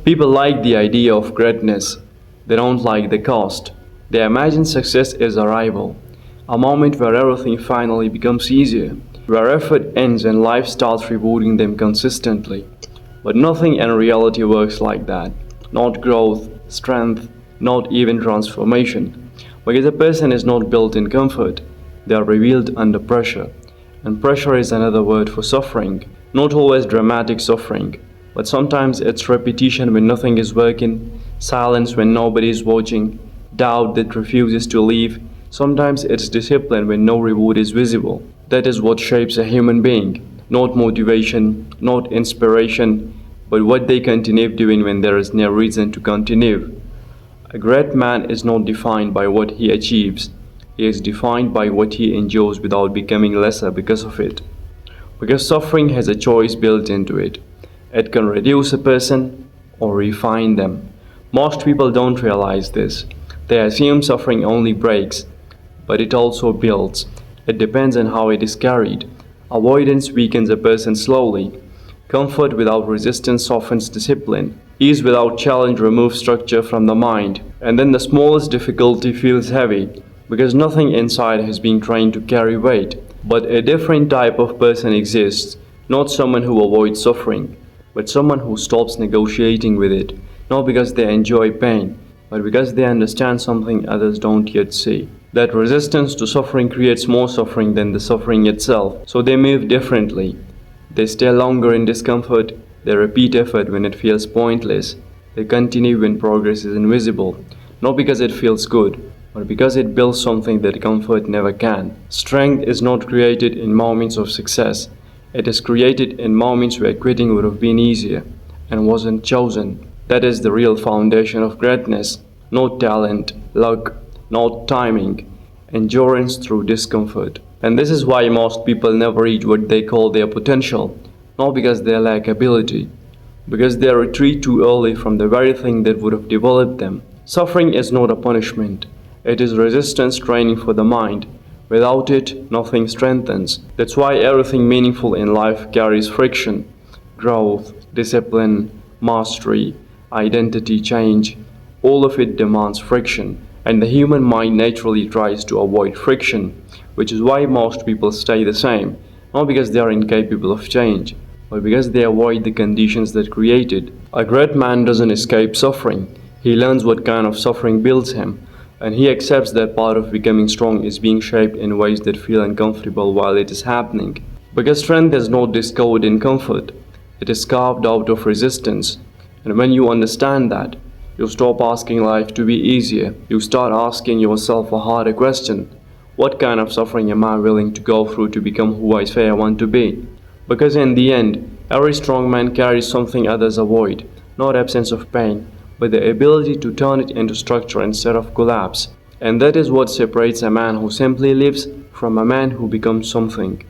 People like the idea of greatness. They don't like the cost. They imagine success as arrival, a moment where everything finally becomes easier, where effort ends and life starts rewarding them consistently. But nothing in reality works like that. Not growth, strength, not even transformation. Because a person is not built in comfort, they are revealed under pressure. And pressure is another word for suffering. Not always dramatic suffering, but sometimes it's repetition when nothing is working, silence when nobody is watching, doubt that refuses to leave. Sometimes it's discipline when no reward is visible. That is what shapes a human being. Not motivation, not inspiration, but what they continue doing when there is no reason to continue. A great man is not defined by what he achieves. He is defined by what he endures without becoming lesser because of it. Because suffering has a choice built into it. It can reduce a person or refine them. Most people don't realize this. They assume suffering only breaks, but it also builds. It depends on how it is carried. Avoidance weakens a person slowly. Comfort without resistance softens discipline. Ease without challenge removes structure from the mind. And then the smallest difficulty feels heavy, because nothing inside has been trained to carry weight. But a different type of person exists, not someone who avoids suffering, but someone who stops negotiating with it, not because they enjoy pain, but because they understand something others don't yet see. That resistance to suffering creates more suffering than the suffering itself, so they move differently. They stay longer in discomfort, they repeat effort when it feels pointless, they continue when progress is invisible, not because it feels good, but because it builds something that comfort never can. Strength is not created in moments of success. It is created in moments where quitting would have been easier and wasn't chosen. That is the real foundation of greatness. Not talent, luck, not timing. Endurance through discomfort. And this is why most people never reach what they call their potential. Not because they lack ability, because they retreat too early from the very thing that would have developed them. Suffering is not a punishment. It is resistance training for the mind. Without it, nothing strengthens. That's why everything meaningful in life carries friction. Growth, discipline, mastery, identity change, all of it demands friction. And the human mind naturally tries to avoid friction, which is why most people stay the same. Not because they are incapable of change, but because they avoid the conditions that create it. A great man doesn't escape suffering. He learns what kind of suffering builds him. And he accepts that part of becoming strong is being shaped in ways that feel uncomfortable while it is happening. Because strength is not discovered in comfort, it is carved out of resistance. And when you understand that, you stop asking life to be easier. You start asking yourself a harder question. What kind of suffering am I willing to go through to become who I say I want to be? Because in the end, every strong man carries something others avoid, not absence of pain, but the ability to turn it into structure instead of collapse. And that is what separates a man who simply lives from a man who becomes something.